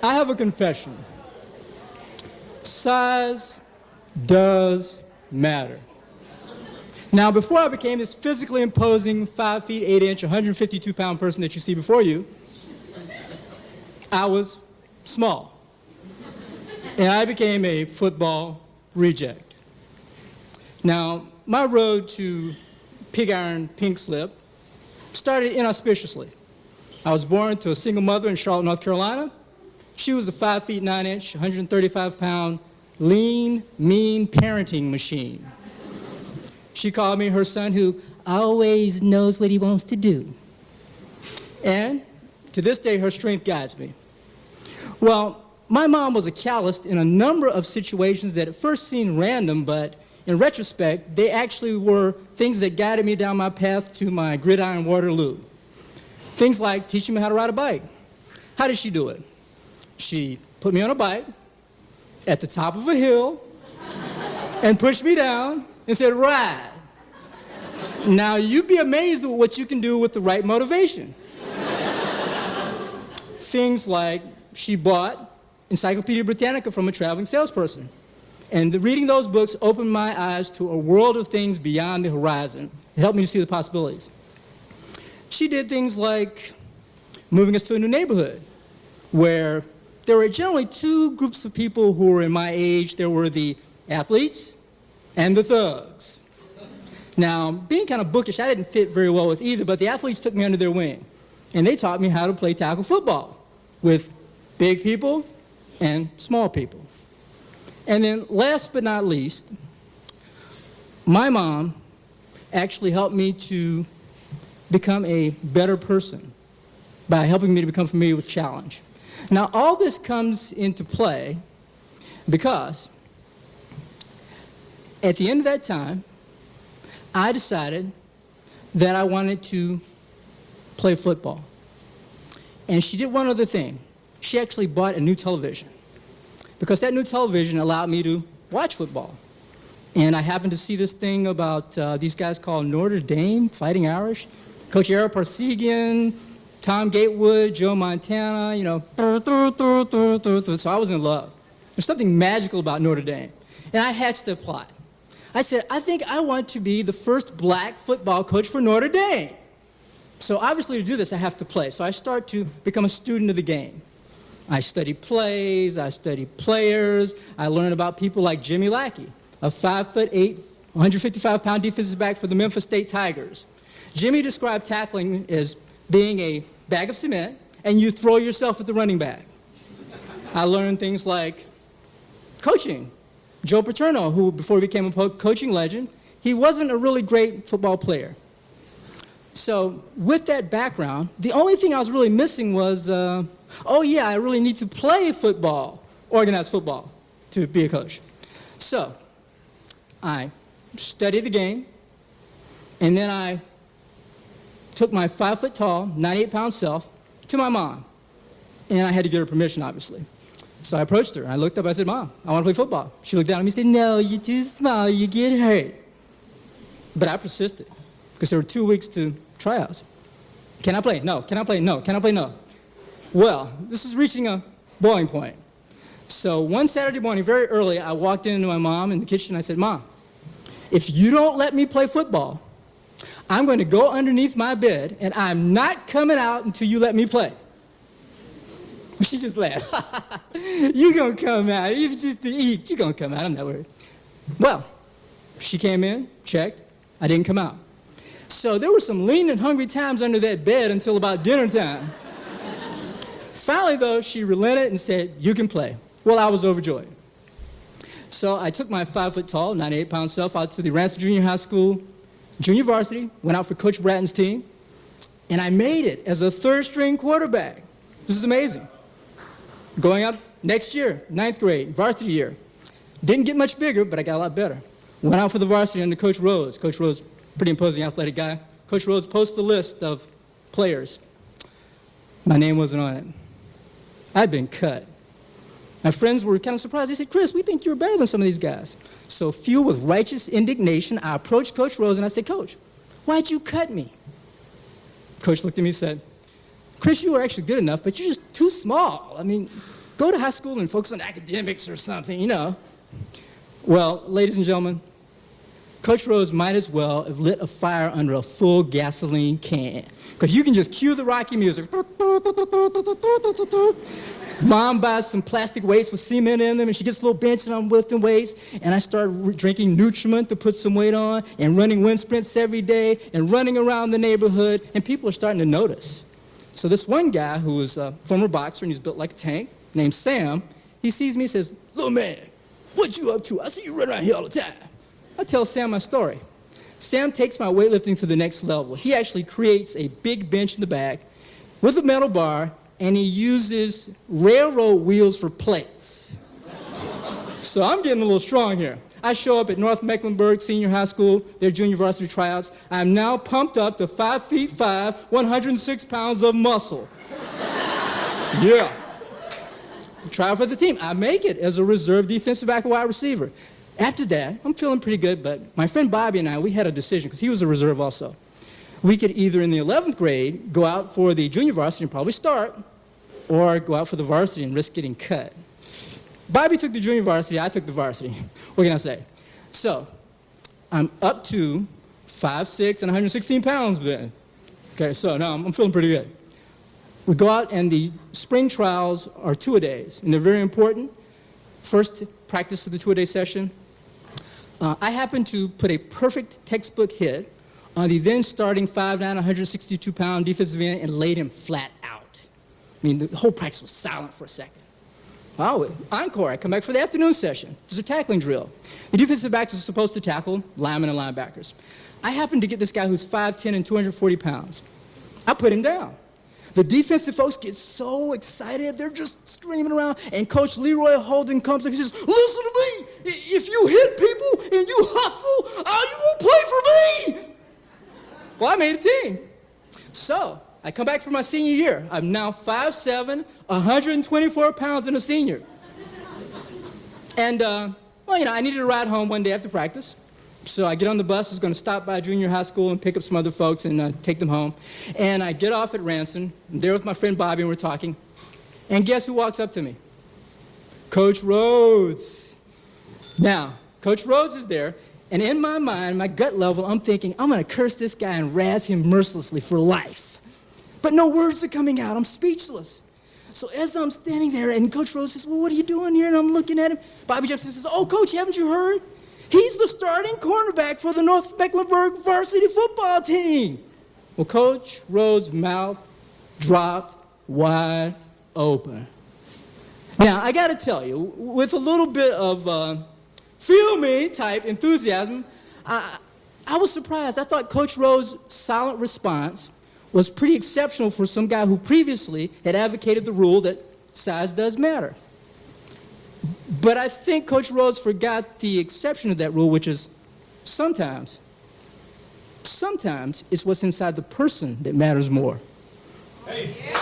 I have a confession. Size does matter. Now, before I became this physically imposing 5 feet 8 inch, 152-pound person that you see before you, I was small. And I became a football reject. Now, my road to pig iron pink slip started inauspiciously. I was born to a single mother in Charlotte, North Carolina. She was a 5 feet 9 inch, 135-pound, lean, mean parenting machine. She called me her son who always knows what he wants to do. And to this day, her strength guides me. Well, my mom was a catalyst in a number of situations that at first seemed random, but in retrospect, they actually were things that guided me down my path to my gridiron Waterloo. Things like teaching me how to ride a bike. How did she do it? She put me on a bike at the top of a hill and pushed me down and said, ride. Now, you'd be amazed at what you can do with the right motivation. Things like she bought Encyclopedia Britannica from a traveling salesperson. And reading those books opened my eyes to a world of things beyond the horizon. It helped me to see the possibilities. She did things like moving us to a new neighborhood where there were generally two groups of people who were in my age. There were the athletes and the thugs. Now, being kind of bookish, I didn't fit very well with either, but the athletes took me under their wing. And they taught me how to play tackle football with big people and small people. And then last but not least, my mom actually helped me to become a better person by helping me to become familiar with challenge. Now, all this comes into play because at the end of that time, I decided that I wanted to play football. And she did one other thing. She actually bought a new television because that new television allowed me to watch football. And I happened to see this thing about these guys called Notre Dame, Fighting Irish. Coach Ara Parsegian, Tom Gatewood, Joe Montana, you know. So I was in love. There's something magical about Notre Dame. And I hatched the plot. I said, I think I want to be the first black football coach for Notre Dame. So obviously to do this, I have to play. So I start to become a student of the game. I study plays, I study players, I learn about people like Jimmy Lackey, a 5'8", 155-pound defensive back for the Memphis State Tigers. Jimmy described tackling as being a bag of cement and you throw yourself at the running back. I learned things like coaching. Joe Paterno, who before he became a coaching legend, he wasn't a really great football player. So with that background, the only thing I was really missing was, oh yeah, I really need to play football, organized football, to be a coach. So I studied the game, and then I took my 5-foot-tall, 98-pound self to my mom. And I had to get her permission, obviously. So I approached her, and I looked up, I said, Mom, I want to play football. She looked down at me and said, no, you're too small, you get hurt. But I persisted, because there were 2 weeks to tryouts. Can I play? No. Can I play? No. Can I play? No. Well, this is reaching a boiling point. So one Saturday morning, very early, I walked into my mom in the kitchen, and I said, Mom, if you don't let me play football, I'm going to go underneath my bed, and I'm not coming out until you let me play. She just laughed. You're going to come out. It's just to eat. You're going to come out. I'm not worried. Well, she came in, checked. I didn't come out. So there were some lean and hungry times under that bed until about dinner time. Finally, though, she relented and said, you can play. Well, I was overjoyed. So I took my 5-foot-tall, 98-pound self out to the Ransom Junior High School junior varsity, went out for Coach Bratton's team, and I made it as a third-string quarterback. This is amazing. Going up next year, 9th grade, varsity year. Didn't get much bigger, but I got a lot better. Went out for the varsity under Coach Rhodes. Coach Rhodes, pretty imposing athletic guy. Coach Rhodes posted a list of players. My name wasn't on it. I'd been cut. My friends were kind of surprised. They said, Chris, we think you're better than some of these guys. So fueled with righteous indignation, I approached Coach Rhodes and I said, Coach, why'd you cut me? Coach looked at me and said, Chris, you were actually good enough, but you're just too small. I mean, Go to high school and focus on academics or something, you know. Well, ladies and gentlemen, Coach Rhodes might as well have lit a fire under a full gasoline can, because you can just cue the Rocky music. Mom buys some plastic weights with cement in them, and she gets a little bench, and I'm lifting weights, and I start drinking Nutriment to put some weight on, and running wind sprints every day, and running around the neighborhood, and people are starting to notice. So this one guy who was a former boxer, and he's built like a tank, named Sam, he sees me and says, "Little man, what you up to? I see you run around here all the time." I tell Sam my story. Sam takes my weightlifting to the next level. He actually creates a big bench in the back with a metal bar, and he uses railroad wheels for plates. So I'm getting a little strong here. I show up at North Mecklenburg Senior High School, their junior varsity tryouts. I'm now pumped up to 5'5", 106 pounds of muscle. Yeah. Try for the team. I make it as a reserve defensive back or wide receiver. After that, I'm feeling pretty good, but my friend Bobby and I, we had a decision, because he was a reserve also. We could either in the 11th grade go out for the junior varsity and probably start, or go out for the varsity and risk getting cut. Bobby took the junior varsity, I took the varsity. What can I say? So, I'm up to 5'6" and 116 pounds then. Okay, so now I'm feeling pretty good. We go out, and the spring trials are two-a-days, and they're very important. First practice of the two-a-day session. I happened to put a perfect textbook hit on the then starting 5'9", 162-pound defensive end and laid him flat out. I mean, the whole practice was silent for a second. Oh, encore, I come back for the afternoon session. There's a tackling drill. The defensive backs are supposed to tackle linemen and linebackers. I happened to get this guy who's 5'10" and 240 pounds. I put him down. The defensive folks get so excited, they're just screaming around, and Coach Leroy Holden comes up, he says, "Listen to me, if you hit people and you hustle, you won't play for me." Well, I made a team. So, I come back for my senior year. I'm now 5'7", 124 pounds and a senior. And, well, you know, I needed a ride home one day after practice. So I get on the bus, I was going to stop by junior high school and pick up some other folks and take them home. And I get off at Ranson, I'm there with my friend Bobby, and we're talking. And guess who walks up to me? Coach Rhodes. Now, Coach Rhodes is there, and in my mind, my gut level, I'm thinking, I'm going to curse this guy and razz him mercilessly for life. But no words are coming out. I'm speechless. So as I'm standing there, and Coach Rhodes says, "Well, what are you doing here?" And I'm looking at him. Bobby jumps in and says, "Oh, Coach, haven't you heard? He's the starting cornerback for the North Mecklenburg varsity football team." Well, Coach Rhodes' mouth dropped wide open. Now, I got to tell you, with a little bit of feel me type enthusiasm, I was surprised. I thought Coach Rhodes' silent response was pretty exceptional for some guy who previously had advocated the rule that size does matter. But I think Coach Rhodes forgot the exception to that rule, which is sometimes it's what's inside the person that matters more. Hey. Yeah.